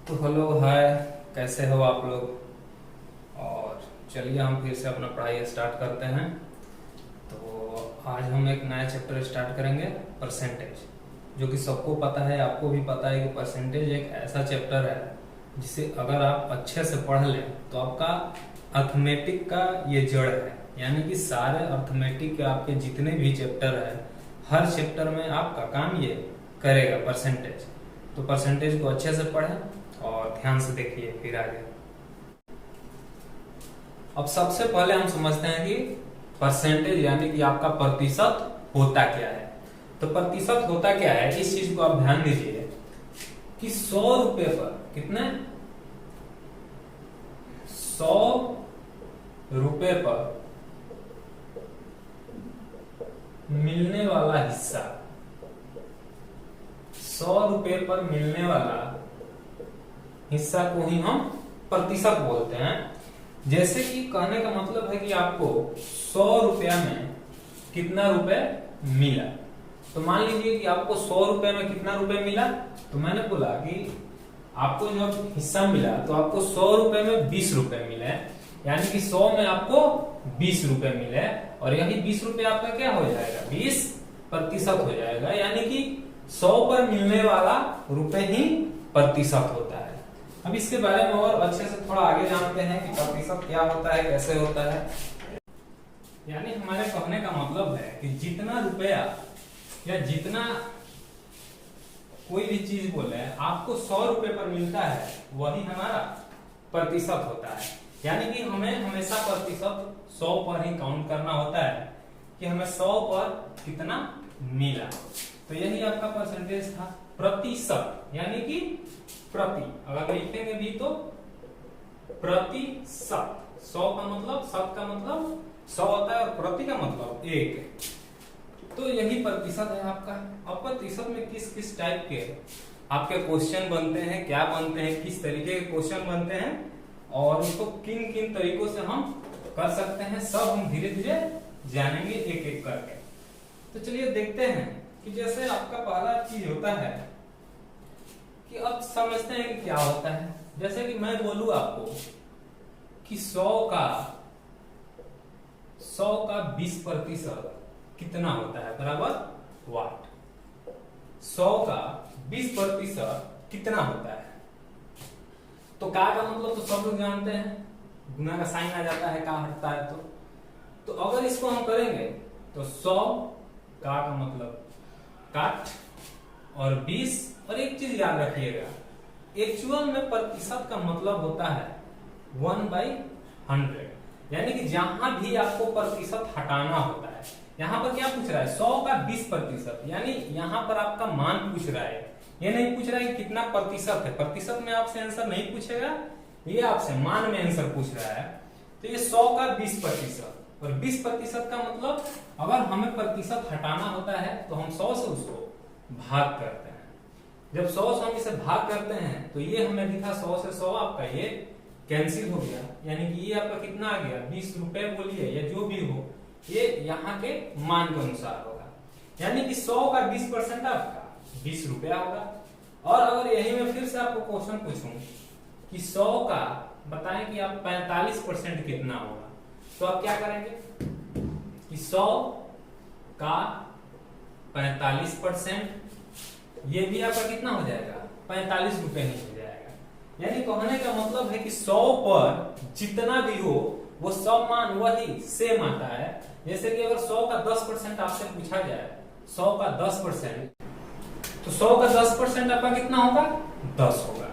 तो hello hi, कैसे हो आप लोग। और चलिए हम फिर से अपना पढ़ाई स्टार्ट करते हैं। तो आज हम एक नया चैप्टर स्टार्ट करेंगे, परसेंटेज। जो कि सबको पता है, आपको भी पता है कि परसेंटेज एक ऐसा चैप्टर है जिसे अगर आप अच्छे से पढ़ लें तो आपका अर्थमेटिक का ये जड़ है। यानी कि सारे अर्थमेटिक के आपके जितने भी चैप्टर है, हर चैप्टर में आपका काम ये करेगा, परसेंटेज। तो परसेंटेज को अच्छे से पढ़ें और ध्यान से देखिए फिर आगे। अब सबसे पहले हम समझते हैं कि परसेंटेज यानी कि आपका प्रतिशत होता क्या है। तो प्रतिशत होता क्या है, इस चीज को आप ध्यान दीजिए कि 100 रुपए पर कितने 100 रुपए पर मिलने वाला हिस्सा, 100 रुपए पर मिलने वाला हिस्सा को ही हम प्रतिशत बोलते हैं। जैसे कि कहने का मतलब है कि आपको 100 रुपया में कितना रुपए मिला। तो मान लीजिए कि आपको 100 रुपए में कितना रुपए मिला। तो मैंने बोला कि आपको जब हिस्सा मिला तो आपको 100 रुपए में 20 रुपए मिले, यानी कि 100 में आपको 20 रुपए मिले। और यही 20 रुपए आपका क्या हो जाएगा, 20% हो जाएगा। यानी कि 100 पर मिलने वाला रुपए ही प्रतिशत होता है। अब इसके बारे में और अच्छे से थोड़ा आगे जानते हैं कि प्रतिशत क्या होता है, कैसे होता है। यानी हमारे कहने का मतलब है कि जितना रुपया या जितना कोई भी चीज बोले आपको 100 रुपए पर मिलता है, वही हमारा प्रतिशत होता है। यानी कि हमें हमेशा प्रतिशत 100 पर ही काउंट करना होता है कि हमें 100 पर कितना मिला। तो यही आपका परसेंटेज था, प्रतिशत यानी कि प्रति। अगर लिखेंगे भी तो प्रतिशत। 100 का मतलब, शत का मतलब 100 होता है और प्रति का मतलब 1। तो यही प्रतिशत है आपका। अब प्रतिशत में किस किस टाइप के आपके क्वेश्चन बनते हैं, क्या बनते हैं, किस तरीके के क्वेश्चन बनते हैं और उसको किन किन तरीकों से हम कर सकते हैं, सब हम धीरे धीरे जानेंगे एक एक करके। तो चलिए देखते हैं कि जैसे आपका पहला चीज होता है कि अब समझते हैं कि क्या होता है। जैसे कि मैं बोलूं आपको कि 100 का 20% कितना होता है, बराबर वाट। 100 का 20% कितना होता है। तो का मतलब तो सब लोग जानते हैं, गुना का साइन आ जाता है, का हटता है। तो अगर इसको हम करेंगे तो 100 का मतलब काट और 20। और एक चीज याद रखिएगा, एक्चुअल में प्रतिशत का मतलब होता है 1/100। यानी कि जहां भी आपको प्रतिशत हटाना होता है, यहाँ पर क्या पूछ रहा है, 100 का 20%। यानी यहाँ पर आपका मान पूछ रहा है, ये नहीं पूछ रहा है कि कितना प्रतिशत है। प्रतिशत में आपसे आंसर नहीं पूछेगा, ये आपसे मान में आंसर पूछ रहा है। तो ये 100 का 20%। और 20% का मतलब अगर हमें प्रतिशत हटाना होता है तो हम 100 से उसको भाग करते हैं। जब 100 से हम इसे भाग करते हैं तो ये हमें दिखा 100 से 100 आपका ये कैंसिल हो गया। यानी कि ये आपका कितना आ गया, 20 रुपए बोलिए या जो भी हो, ये यहाँ के मान के अनुसार होगा। यानी कि 100 का 20% आपका 20 रुपया होगा। और अगर यही मैं फिर से आपको क्वेश्चन पूछूं कि 100 का बताएं कि आप 45% कितना होगा, तो आप क्या करेंगे कि 100 का 45%, ये भी आपका कितना हो जाएगा, 45 रुपए ही हो जाएगा। यानी कहने का मतलब है कि 100 पर जितना भी हो वो सब मान वही सेम आता है। जैसे कि अगर 100 का 10% आपसे पूछा जाए, 100 का 10%, तो 100 का 10% आपका कितना होगा, 10 होगा।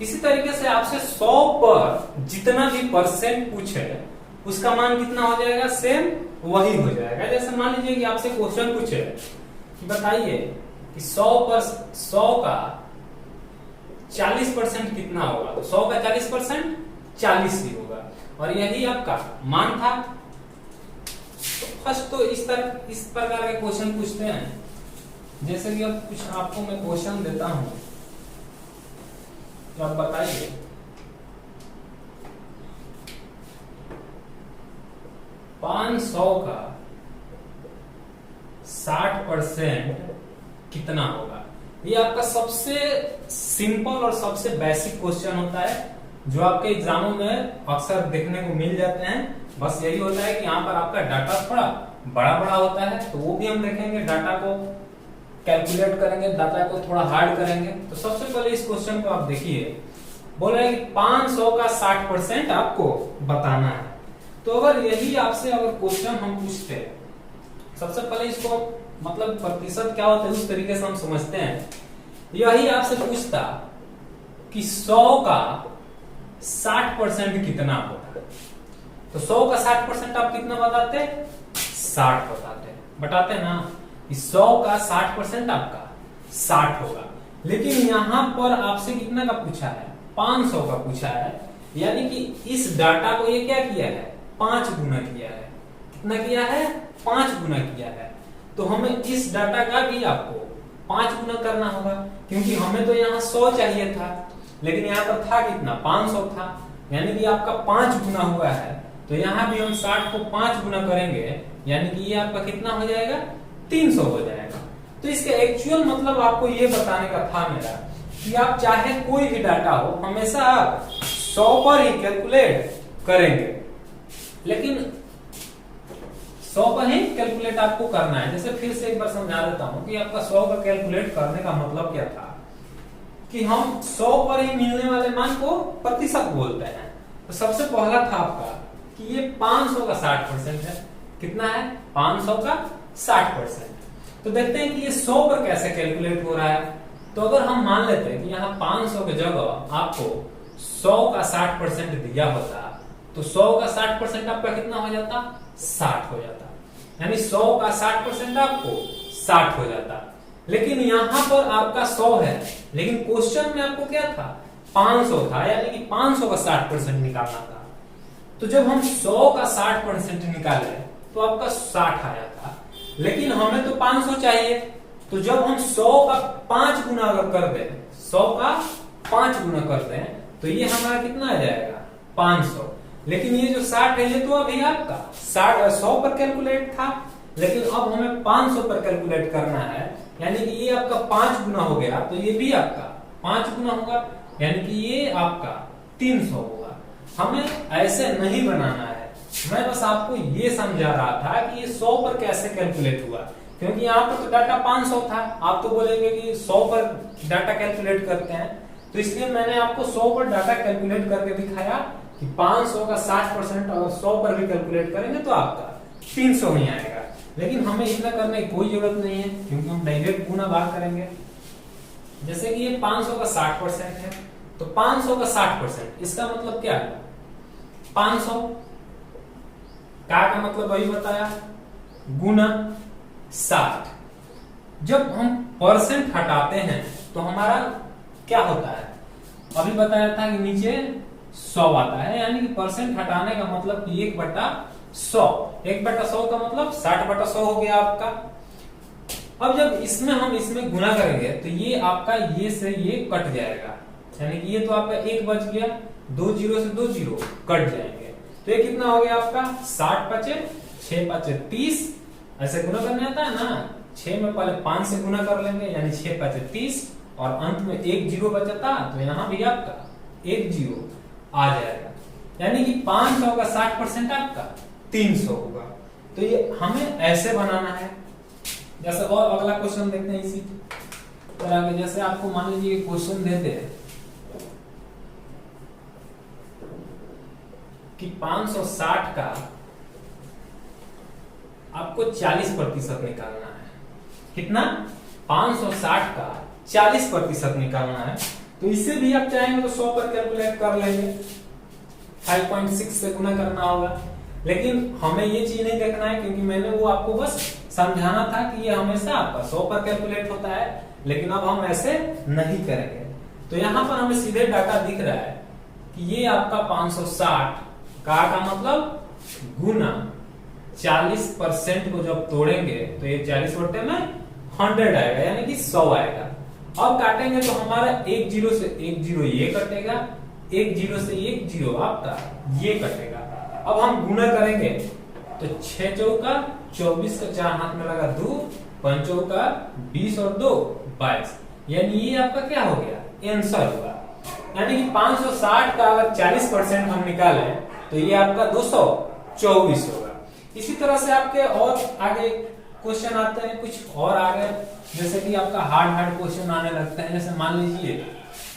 इसी तरीके से आपसे 100 पर जितना भी परसेंट पूछे उसका मान कितना हो जाएगा, सेम वही हो जाएगा। जैसे मान लीजिए कि आपसे क्वेश्चन पूछे कि बताइए कि 100 पर 100 का 40% कितना होगा, तो 100 का 40% 40 ही होगा। और यही आपका मान था। तो फर्स्ट तो इस प्रकार के क्वेश्चन पूछते हैं। जैसे कि अब कुछ आपको मैं क्वेश्चन देता हूं, तो आप बताइए 500 का 60% कितना होगा। ये आपका सबसे सिंपल और सबसे बेसिक क्वेश्चन होता है जो आपके एग्जामों में अक्सर देखने को मिल जाते हैं। बस यही होता है कि यहाँ पर आपका डाटा थोड़ा बड़ा बड़ा होता है, तो वो भी हम देखेंगे, डाटा को कैलकुलेट करेंगे, डाटा को थोड़ा हार्ड करेंगे। तो सबसे पहले इस क्वेश्चन को आप देखिए, बोल रहे हैं कि 500 का 60% आपको बताना है। तो अगर यही आपसे अगर क्वेश्चन हम पूछते हैं, सबसे पहले इसको मतलब प्रतिशत क्या होता है उस तरीके से हम समझते हैं। यही आपसे पूछता कि 100 का 60% कितना होता है, तो 100 का 60% आप कितना बताते? 60 बताते हैं ना, कि 100 का 60% आपका 60 होगा। लेकिन यहां पर आपसे कितना का पूछा है? 500 का पूछा है, यानी कि इस डाटा को ये क्या किया है? 5 गुना किया है। कितना किया है? 5 गुना किया है। तो हमें इस डाटा का भी आपको 5 गुना करना होगा, क्योंकि हमें तो यहाँ 100 चाहिए था, लेकिन यहाँ पर था कितना? 500 था, यानी कि आपका 5 गुना हुआ है। तो यहाँ भी हम 60 को 5 गुना करेंगे, यानी कि ये आपका कितना हो जाएगा? 300 हो जाएगा। तो इसका एक्चुअल मतलब आपको ये बताने का था मेरा कि आप चाहे कोई भी डाटा हो, हमेशा आप 100 पर ही कैलकुलेट करेंगे, लेकिन 100 पर ही कैलकुलेट आपको करना है। जैसे फिर से एक बार समझा देता हूं कि आपका 100 का कैलकुलेट करने का मतलब क्या था, कि हम 100 पर ही मिलने वाले मान को प्रतिशत बोलते हैं। तो सबसे पहला था आपका कि ये 500 का 60% है। कितना है? 500 का 60%। तो देखते हैं कि ये 100 पर कैसे कैलकुलेट हो रहा है। तो अगर हम मान लेते हैं कि यहाँ 500 की जगह आपको 100 का 60% दिया होता, तो 100 का 60% आपका कितना हो जाता? 60 हो जाता। यानी 100 का 60% आपको 60 हो जाता। लेकिन यहाँ पर आपका 100 है, लेकिन क्वेश्चन में आपको क्या था? 500 था, यानी कि 500 का 60% निकालना था। तो जब हम 100 का 60% निकाले तो आपका 60 आया था, लेकिन हमें तो 500 चाहिए। तो जब हम 100 का 5 गुना अगर कर दें, 100 का 5 गुना कर दें, तो ये हमारा कितना आ जाएगा? 500। लेकिन ये जो 60 है, ये तो अभी आपका 100 पर कैलकुलेट था, लेकिन अब हमें 500 पर कैलकुलेट करना है, यानी कि ये आपका 5 गुना हो गया, तो ये भी आपका 5 गुना होगा, यानी कि ये आपका 300 होगा। हमें ऐसे नहीं बनाना है, मैं बस आपको ये समझा रहा था कि ये 100 पर कैसे कैलकुलेट हुआ, क्योंकि यहाँ पर तो डाटा 500 था। आप तो बोलेंगे कि 100 पर डाटा कैलकुलेट करते हैं, तो इसलिए मैंने आपको 100 पर डाटा कैलकुलेट करके दिखाया कि 500 का 60% और 100 पर भी कैलकुलेट करेंगे तो आपका 300 ही आएगा। लेकिन हमें इतना करने की कोई जरूरत नहीं है, क्योंकि हम डायरेक्ट गुना भाग करेंगे। जैसे कि ये 500 का 60% है, तो 500 का 60% इसका मतलब क्या है? 500 का मतलब वही बताया, गुना 60। जब हम परसेंट हटाते हैं तो हमारा क्या होता है? अभी बताया था कि नीचे 100 आता है, यानी कि परसेंट हटाने का मतलब कि 1/100। 1/100 का मतलब 60/100 हो गया आपका। अब जब इसमें हम इसमें गुना करेंगे तो ये आपका ये से ये कट जाएगा, यानी कि ये तो आपका 1 बच गया, 2 जीरो से 2 जीरो कट जाएंगे। तो ये कितना हो गया आपका? 60 पचे 6 पचे 30। ऐसे गुना करने आता है ना, 6 में पहले 5 से गुना कर लेंगे, यानी 6 पचे 30, और अंत में 1 जीरो बचता, तो यहाँ भी आपका 1 जीरो आ जाएगा, यानी कि 500 का 60% आपका 300 होगा। तो ये हमें ऐसे बनाना है। जैसे और अगला क्वेश्चन देखते हैं इसी तरह के। जैसे आपको मान लीजिए क्वेश्चन देते हैं कि 560 का आपको 40% निकालना है। कितना? 560 का 40% निकालना है। तो इसे भी आप चाहेंगे तो 100 पर कैलकुलेट कर लेंगे, 5.6 से गुना करना होगा। लेकिन हमें ये चीज नहीं देखना है, क्योंकि मैंने वो आपको बस समझाना था कि ये हमेशा आपका 100 पर कैलकुलेट होता है, लेकिन अब हम ऐसे नहीं करेंगे। तो यहाँ पर हमें सीधे डाटा दिख रहा है कि ये आपका 560 का मतलब गुना 40% को जब तोड़ेंगे तो ये 40 बटे में 100 आएगा, यानी कि 100 आएगा। अब काटेंगे तो हमारा 1 जीरो से 1 जीरो ये कटेगा, 1 जीरो से 1 जीरो आपका ये कटेगा। अब हम गुना करेंगे तो 6 चौका 24 का 4 हाथ में लगा 2, 5 चौका 20 और 2 22, यानी ये आपका क्या हो गया, आंसर होगा। यानी कि 560 का अगर 40% हम निकालें तो ये आपका 224 होगा। इसी तरह से आपके और आगे क्वेश्चन आते हैं, कुछ और आगे जैसे कि आपका हार्ड क्वेश्चन आने लगते हैं। जैसे मान लीजिए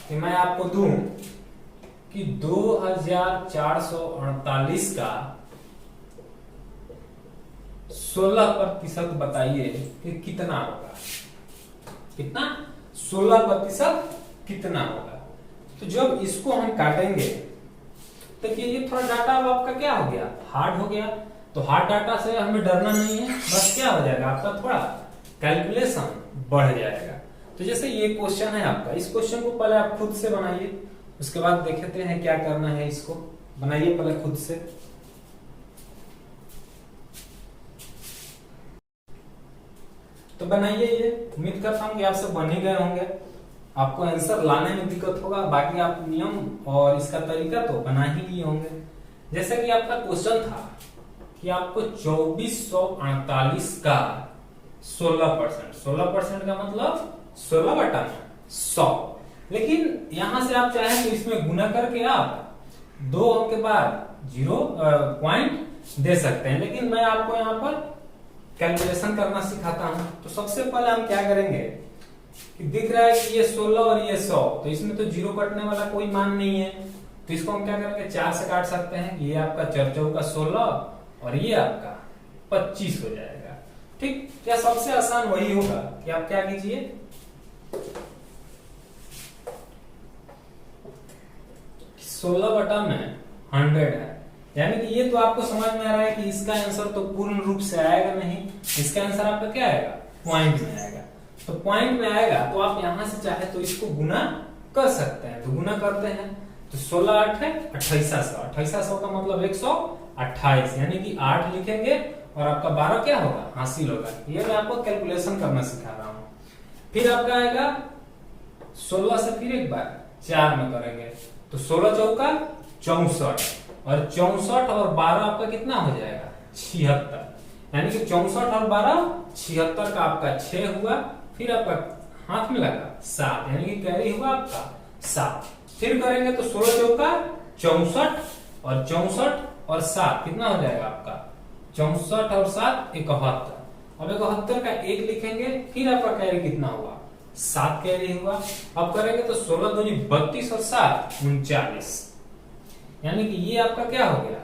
कि मैं आपको दूं कि 2448 का 16% बताइए कि कितना होगा। कितना? 16% कितना होगा। तो जब इसको हम काटेंगे तो ये थोड़ा डाटा अब आपका क्या हो गया, हार्ड हो गया। तो हार्ड डाटा से हमें डरना नहीं है, बस क्या हो जाएगा आपका थोड़ा कैलकुलेशन बढ़ जाएगा। तो जैसे ये क्वेश्चन है आपका, इस क्वेश्चन को पहले आप खुद से बनाइए, उसके बाद देखते हैं क्या करना है। इसको बनाइए पहले खुद से। तो बनाइए ये, उम्मीद करता हूं कि आप सब बन ही गए होंगे। आपको आंसर लाने में दिक्कत होगा, बाकी आप नियम और इसका तरीका तो बना ही लिए होंगे। जैसे कि आपका क्वेश्चन था कि आपको 2448 का 16% का मतलब 16/100। लेकिन यहां से आप चाहें तो इसमें गुना करके आप 2 अंक के बाद 0 पॉइंट दे सकते हैं, लेकिन मैं आपको यहाँ पर कैलकुलेशन करना सिखाता हूं। तो सबसे पहले हम क्या करेंगे कि दिख रहा है कि ये 16 और ये 100, तो इसमें तो 0 कटने वाला कोई मान नहीं है। तो इसको हम क्या करेंगे, 4 से काट सकते हैं। ये आपका 4 का 16 और ये आपका 25 हो जाएगा। ठीक, क्या सबसे आसान वही होगा कि आप क्या कीजिए, 16/100 है। यानी कि ये तो आपको समझ में आ रहा है कि इसका आंसर तो पूर्ण रूप से आएगा नहीं, इसका आंसर आपका क्या आएगा, पॉइंट में आएगा। तो पॉइंट में आएगा तो आप यहां से चाहे तो इसको गुना कर सकते हैं। तो गुना करते हैं तो 16 8 है 2800, 2800 का मतलब 128, यानी कि 8 लिखेंगे और आपका 12 क्या होगा, हासिल होगा। ये मैं आपको कैलकुलेशन करना सिखा रहा हूं। फिर आपका आएगा 16 से फिर एक बार 4 में करेंगे तो 16 चौका 64 और 64 और 12 आपका कितना हो जाएगा, 76। यानी कि 64 और 12 76 का आपका 6 हुआ। फिर आपका हाथ में लगा 7, यानी कि कैरी हुआ आपका 7। फिर करेंगे तो 16 चौका 64 और 64 और 7 कितना हो जाएगा आपका, 64 और 7 71। अब 71 का 1 लिखेंगे, फिर आपका कैरी कितना हुआ, 7 कैरी हुआ। अब करेंगे तो 16 दूनी 32 और 7 39, यानी कि ये आपका क्या हो गया,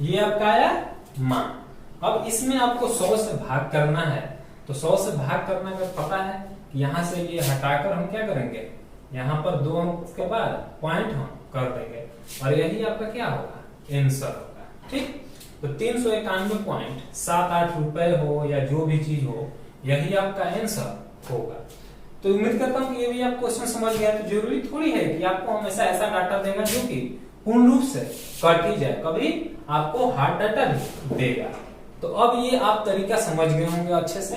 ये आपका आया मान। अब इसमें आपको 100 से भाग करना है। तो 100 से भाग करने का पता है कि यहां से ये हटाकर हम क्या करेंगे, यहां पर 2 अंक के बाद पॉइंट हम कर देंगे और यही आपका क्या होगा, आंसर होगा। ठीक, तो 391.78 रुपए हो या जो भी चीज हो, यही आपका आंसर होगा। तो उम्मीद करता हूं कि ये भी आप क्वेश्चन समझ गया। तो जरूरी थोड़ी है कि आपको हमेशा ऐसा डाटा देगा जो कि पूर्ण रूप से कट ही जाए, कभी आपको हार्ड डाटा भी देगा। तो अब ये आप तरीका समझ गए होंगे अच्छे से,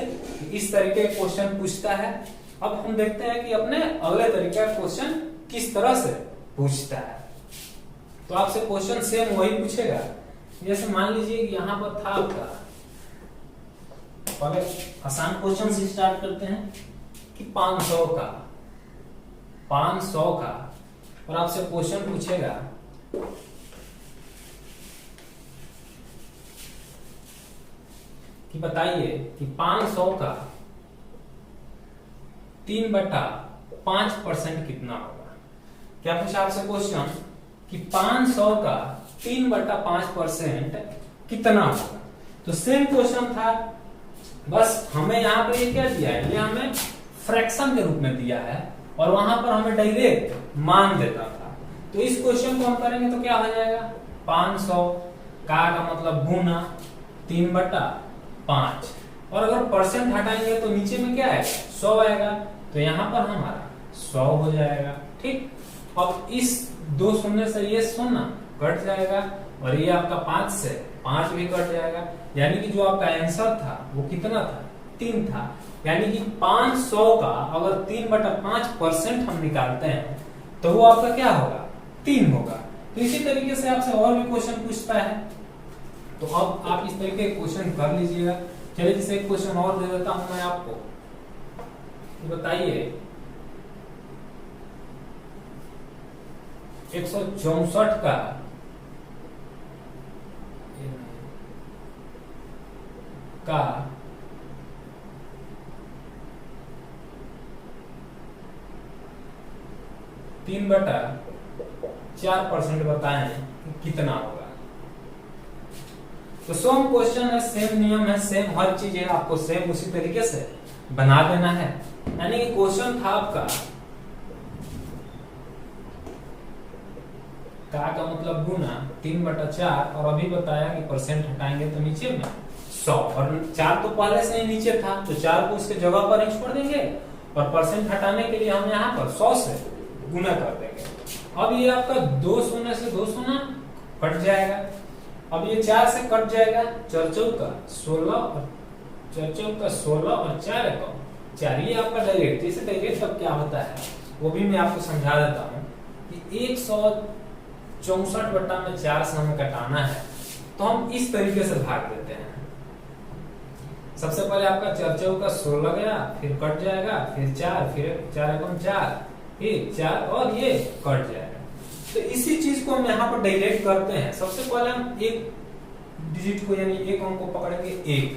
इस तरीके के क्वेश्चन पूछता है। अब हम देखते हैं कि अपने अगले तरीके का क्वेश्चन किस तरह से पूछता है। तो आपसे क्वेश्चन सेम वही पूछेगा। जैसे मान लीजिए कि यहां पर था आपका, पहले आसान क्वेश्चन से स्टार्ट करते हैं कि 500 का और आपसे क्वेश्चन पूछेगा कि बताइए कि 500 का 3/5% कितना होगा। क्या पूछा आपसे क्वेश्चन कि 500 का 3/5% कितना होगा। तो सेम क्वेश्चन था, बस हमें यहाँ पे ये क्या दिया है, ये हमें फ्रैक्शन के रूप में दिया है और वहां पर हमें डायरेक्ट मान देता था। तो इस क्वेश्चन को हम करेंगे तो क्या हो जाएगा, 500 का मतलब गुना 3/5 और अगर परसेंट हटाएंगे तो नीचे में क्या है, 100 आएगा। तो यहाँ पर हमारा 100 हो जाएगा। ठीक, अब इस 2 शून्य से ये 0 कट जाएगा और ये आपका 5 से 5 भी कट जाएगा। यानी कि जो आपका आंसर था वो कितना था, 3 था। यानी कि 500 का अगर 3/5% हम निकालते हैं तो वो आपका क्या होगा, 3 होगा। तो इसी तरीके से आपसे और भी क्वेश्चन पूछता है। तो अब आप इस तरीके के क्वेश्चन कर लीजिएगा। चलिए जैसे एक क्वेश्चन और दे देता हूं मैं आपको, तो बताइए 164 का 3/4% बताएं कि कितना होगा। तो सेम क्वेश्चन है, सेम नियम है, सेम हर चीज है, आपको सेम उसी तरीके से बना देना है। यानी कि क्वेश्चन था आपका का मतलब गुना 3/4, और अभी बताया कि परसेंट हटाएंगे तो नीचे में 100, और 4 तो पहले से ही नीचे था तो 4 को उसके जगह पर ही छोड़ देंगे, और परसेंट हटाने के लिए हम यहाँ पर 100 से गुना कर देंगे। अब ये आपका 2 शून्य से 2 शून्य कट जाएगा। अब ये 4 से कट जाएगा, 4 चौका 16 और 4 चौका 16 और 4 एकम 4। ये आपका डायरेक्ट, जैसे डायरेक्ट तब क्या होता है वो भी मैं आपको समझा देता हूँ कि 164/4 से हमें कटाना है, तो हम इस तरीके से भाग देते हैं। सबसे पहले आपका 4 चौका 16 गया, फिर कट जाएगा, फिर 4, फिर 4 एकम 4, फिर 4 और ये कट जाएगा। तो इसी चीज को हम यहाँ पर डायरेक्ट करते हैं। सबसे पहले हम एक डिजिट को यानी एक अंक को पकड़ेंगे 1,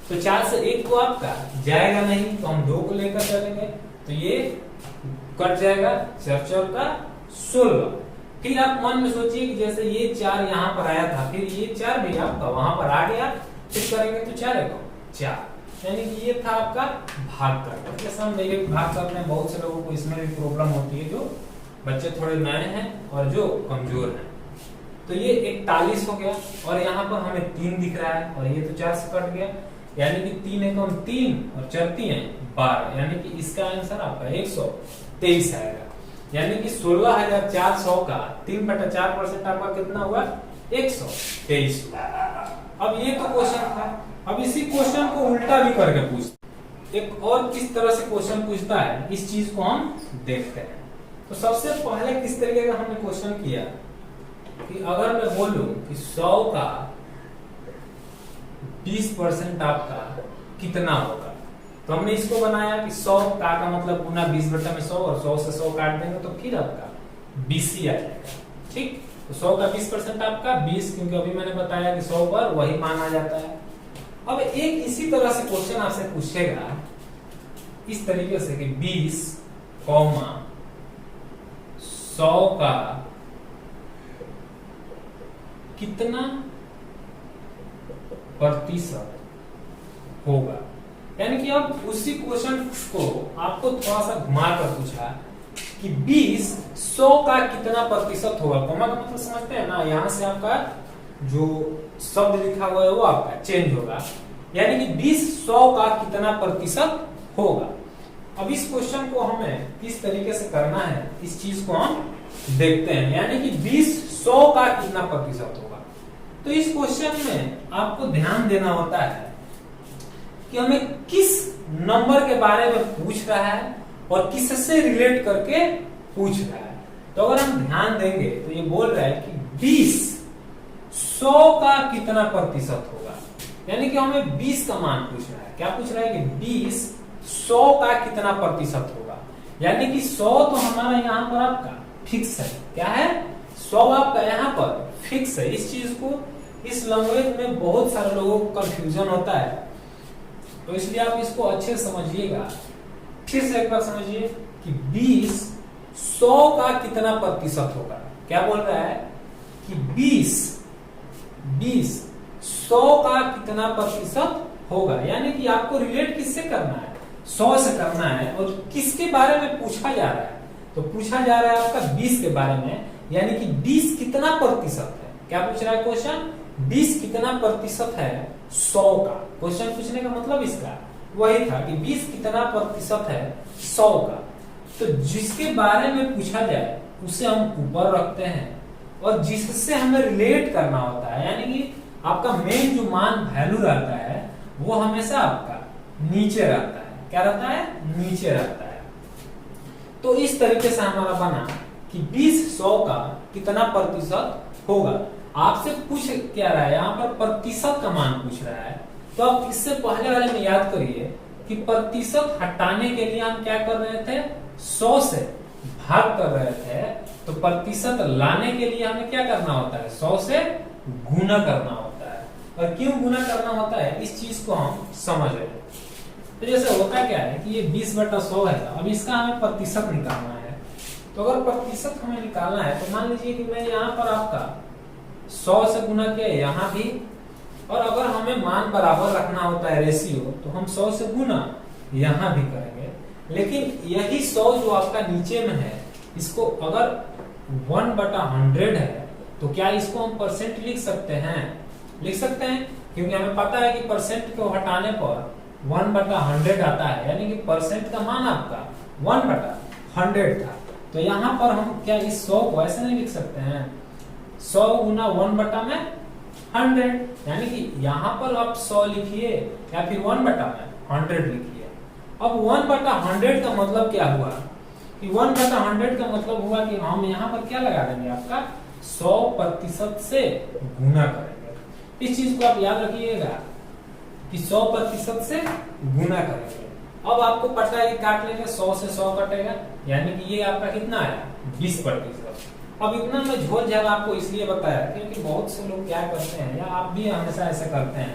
तो 4 से 1 को आपका जाएगा नहीं, तो हम 2 को लेकर चलेंगे, तो ये कट जाएगा, 4 चौका 16। फिर आप मन में सोचिए कि जैसे ये 4 यहाँ पर आया था, फिर ये 4 भी आपका वहां पर आ गया, फिर करेंगे तो 4 एकम 4, यानी कि ये था आपका भाग करना। जैसे हम डायरेक्ट भाग करते हैं, बहुत से लोगों को इसमें भी प्रॉब्लम होती है, जो बच्चे थोड़े नए हैं और जो कमजोर हैं। तो ये 41 हो गया, और यहाँ पर हमें 3 दिख रहा है, और ये तो 4 से कट गया, यानी कि 3 एकम 3 और 4 3 12, यानी कि इसका आंसर आपका 123 आएगा। यानी कि 16,400 का 3/4% आपका कितना हुआ? 123। अब ये तो क्वेश्चन था। अब इसी क्वेश्चन को उल्टा भी करके पूछते, एक और किस तरह से क्वेश्चन पूछता है, इस चीज को हम देखते हैं। तो सबसे पहले किस तरीके का हमने क्वेश्चन किया कि अगर मैं बोलूं कि 100 का 20% आपका कितना होगा, तो हमने इसको बनाया कि 100 का मतलब गुना 20/100, और 100 से 100 काट देंगे तो फिर आपका 20 ही आ जाएगा। ठीक, तो 100 का 20% आपका 20, क्योंकि अभी मैंने बताया कि 100 पर वही मान आ जाता है। अब एक इसी तरह से क्वेश्चन आपसे पूछेगा इस तरीके से कि 20, 100 का कितना प्रतिशत होगा। यानी कि अब उसी क्वेश्चन को आपको थोड़ा सा घुमा कर पूछा कि 20 100 का कितना प्रतिशत होगा। कॉमा का मतलब समझते हैं ना, यहां से आपका जो शब्द लिखा हुआ है वो आपका चेंज होगा, यानी कि 20 100 का कितना प्रतिशत होगा। अब इस क्वेश्चन को हमें किस तरीके से करना है, इस चीज को हम देखते हैं। यानी कि 20 100 का कितना प्रतिशत होगा। तो इस क्वेश्चन में आपको ध्यान देना होता है कि हमें किस नंबर के बारे में पूछ रहा है और किससे रिलेट करके पूछ रहा है। तो अगर हम ध्यान देंगे तो ये बोल रहा है कि 20 100 का कितना प्रतिशत होगा, यानी कि हमें 20 का मान पूछ रहा है। क्या पूछ रहा है कि 20 100 का कितना प्रतिशत होगा, यानी कि 100 तो हमारा यहाँ पर आपका फिक्स है। क्या है? 100 आपका यहाँ पर फिक्स है। इस चीज को, इस लैंग्वेज में बहुत सारे लोगों को कंफ्यूजन होता है, तो इसलिए आप इसको अच्छे से समझिएगा। फिर से एक बार समझिए कि 20 100 का कितना प्रतिशत होगा। क्या बोल रहा है कि 20 100 का कितना प्रतिशत होगा, यानी कि आपको रिलेट किससे करना है? 100 से करना है। और किसके बारे में पूछा जा रहा है? तो पूछा जा रहा है आपका 20 के बारे में, यानी कि 20 कितना प्रतिशत है। क्या पूछ रहा है क्वेश्चन? 20 कितना प्रतिशत है 100 का। क्वेश्चन पूछने का मतलब इसका वही था कि 20 कितना प्रतिशत है 100 का। तो जिसके बारे में पूछा जाए उसे हम ऊपर रखते हैं, और जिससे हमें रिलेट करना होता है, यानी कि आपका मेन जो मान वैल्यू रहता है वो हमेशा आपका नीचे रहता है। क्या रहता है? नीचे रहता है। तो इस तरीके से हमारा बना कि 20 100 का कितना प्रतिशत होगा। आपसे पूछ क्या रहा है, यहाँ पर प्रतिशत का मान पूछ रहा है। तो आप इससे पहले वाले में याद करिए कि प्रतिशत हटाने के लिए हम क्या कर रहे थे, 100 से भाग कर रहे थे। तो प्रतिशत लाने के लिए हमें क्या करना होता है, 100 से गुना करना होता है। और क्यों गुना करना होता है, इस चीज को हम समझ रहे हैं। तो जैसे होता क्या है कि ये 20/100 है, अब इसका हमें प्रतिशत निकालना है। तो अगर प्रतिशत हमें निकालना है तो मान लीजिए कि मैं यहाँ पर आपका 100 से गुना किया, यहाँ भी, और अगर हमें मान बराबर रखना होता है रेशियो, तो हम 100 से गुना यहाँ भी करेंगे। लेकिन यही 100 जो आपका नीचे में है, इसको अगर 1/100 है तो क्या इसको हम परसेंट लिख सकते हैं, लिख सकते हैं, क्योंकि हमें पता है कि परसेंट को हटाने पर 1/100 आता है, यानी कि परसेंट का मान आपका 1/100 था। तो यहाँ पर हम क्या इस 100 को ऐसे नहीं लिख सकते हैं, 100 गुना 1/100, यानी कि यहाँ पर आप 100 लिखिए या फिर 1/100 लिखिए। अब 1/100 का मतलब क्या हुआ कि 1/100 का मतलब हुआ कि हम यहाँ पर क्या लगा देंगे, आपका 100% से गुना करेंगे। इस चीज को आप याद रखिएगा कि 100% से गुना करेंगे। अब आपको पता है कि काट लेंगे, 100 से 100 कटेगा, यानी कि ये आपका कितना आया, 20%। अब इतना मैं झोल झाल आपको इसलिए बताया क्योंकि बहुत से लोग क्या करते हैं, या आप भी हमेशा ऐसा करते हैं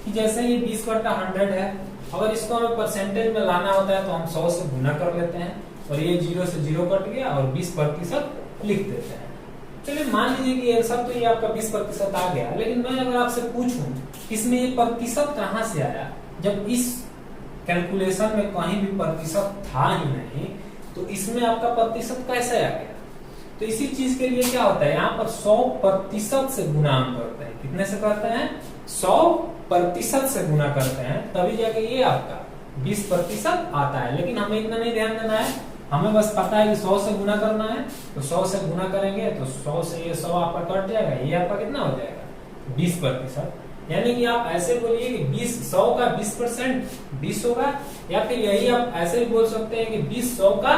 कि जैसे ये 20/100 है, अगर इसको हमें परसेंटेज में लाना होता है तो हम 100 से गुना कर लेते हैं, और ये 0 से 0 कट गया और 20% लिख देते हैं। चलिए मान लीजिए कि आंसर तो ये आपका 20% आ गया, लेकिन मैं अगर आपसे पूछूं इसमें ये प्रतिशत कहाँ से आया, जब इस कैलकुलेशन में कहीं भी प्रतिशत था ही नहीं, तो इसमें आपका प्रतिशत कैसे आ गया। तो इसी चीज के लिए क्या होता है, यहाँ पर 100% से गुना हम करते हैं। कितने से करते हैं, 100% से गुना करते हैं, तभी जाके ये आपका 20% आता है। लेकिन हमें इतना नहीं ध्यान देना है, हमें बस पता है कि 100 से गुना करना है, तो 100 से गुना करेंगे तो 100 से ये 100 आपका कट जाएगा, ये आपका कितना हो जाएगा, 20%। यानी कि आप ऐसे बोलिए कि 100 का 20% 20 होगा, या फिर यही आप ऐसे भी बोल सकते हैं कि 20 100 का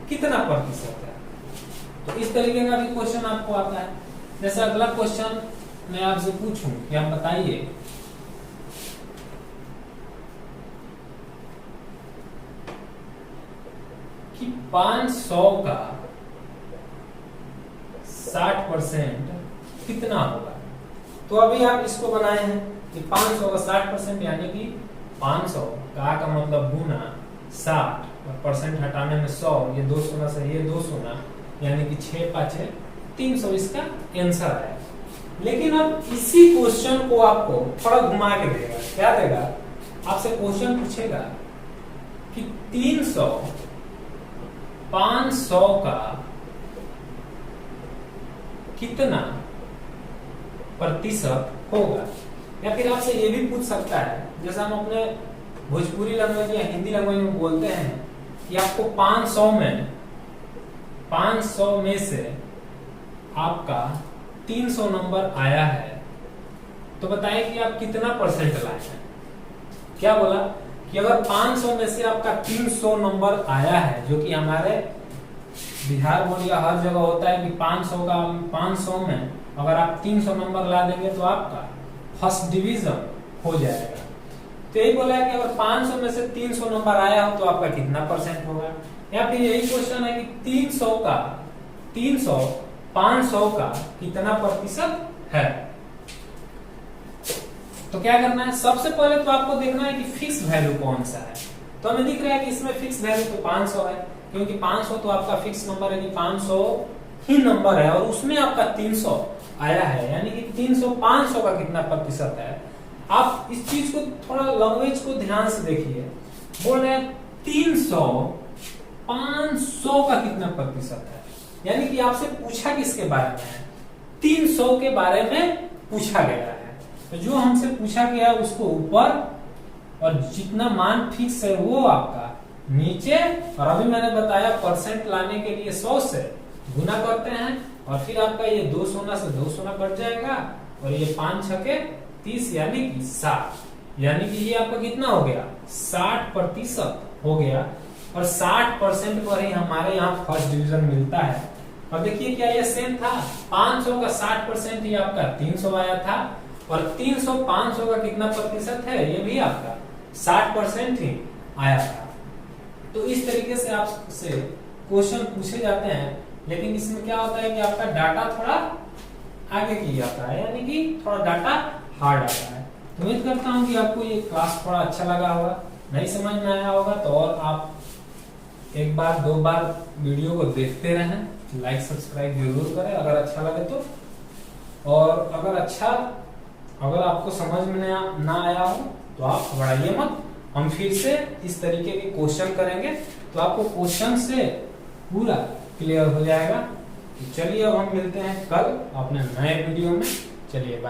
कितना प्रतिशत है। तो इस तरीके का भी क्वेश्चन आपको आता है। जैसे अगला क्वेश्चन मैं आपसे पूछूं कि आप बताइए कि 500 का 60% कितना होगा। तो अभी आप इसको बनाए हैं कि 500 का 60% यानी कि 500 का मतलब गुना 60 और परसेंट हटाने में 100, ये 2 शून्य से ये 2 शून्य, यानी कि 6 5 300 इसका आंसर है। लेकिन अब इसी क्वेश्चन को आपको थोड़ा घुमा के देगा, क्या देगा, आपसे क्वेश्चन पूछेगा कि 300 500 का कितना प्रतिशत होगा। या फिर आपसे ये भी पूछ सकता है, जैसे हम अपने भोजपुरी लैंग्वेज या हिंदी लैंग्वेज में बोलते हैं कि आपको 500 में से आपका 300 नंबर आया है, तो बताइए कि आप कितना परसेंट लाए हैं। क्या बोला कि अगर 500 में से आपका 300 नंबर आया है, जो कि हमारे बिहार बोर्ड या हर जगह होता है कि 500 में अगर आप 300 नंबर ला देंगे तो आपका फर्स्ट डिवीजन हो जाएगा। तो यही बोला है कि अगर 500 में से 300 नंबर आया हो तो आपका कितना परसेंट होगा। या फिर यही क्वेश्चन है कि 300 500 का कितना प्रतिशत है। तो क्या करना है, सबसे पहले तो आपको देखना है कि फिक्स वैल्यू कौन सा है। तो हमें दिख रहा है कि इसमें फिक्स वैल्यू तो 500 है, क्योंकि 500 तो आपका फिक्स नंबर है कि 500 ही नंबर है, और उसमें आपका 300 आया है, यानी कि 300 500 का कितना प्रतिशत है। आप इस चीज को थोड़ा लैंग्वेज को ध्यान से देखिए, बोल रहे हैं 300 500 का कितना प्रतिशत है, यानी कि आपसे पूछा किसके बारे में है, 300 के बारे में पूछा गया है। तो जो हमसे पूछा गया है उसको ऊपर, और जितना मान फिक्स है वो आपका नीचे। और अभी मैंने बताया परसेंट लाने के लिए 100 से गुना करते हैं, और फिर आपका ये 2 शून्य से 2 शून्य कट जाएगा, और ये 5 छके 30 यानी कि 60, यानी कि ये आपका कितना हो गया, 60% हो गया। और 60% पर ही हमारे यहाँ फर्स्ट डिवीजन मिलता है। और देखिए क्या ये सेम था, 500 का 60% ही आपका 300 आया था, और 300 500 का कितना प्रतिशत है, ये भी आपका 60% ही आया था। तो इस तरीके से आपसे क्वेश्चन पूछे जाते हैं, लेकिन इसमें क्या होता है कि आपका डाटा थोड़ा आगे की जाता है, यानी कि थोड़ा डाटा हार्ड आता है। तो उम्मीद करता हूं कि आपको ये क्लास थोड़ा अच्छा लगा होगा, नहीं समझ में आया होगा तो और आप एक बार 2 बार वीडियो को देखते रहें, लाइक सब्सक्राइब जरूर करें अगर अच्छा लगे तो। और अगर आपको समझ में ना आया हो तो आप घबराइए मत, हम फिर से इस तरीके के क्वेश्चन करेंगे तो आपको क्वेश्चन से पूरा क्लियर हो जाएगा। तो चलिए अब हम मिलते हैं कल अपने नए वीडियो में। चलिए बाय।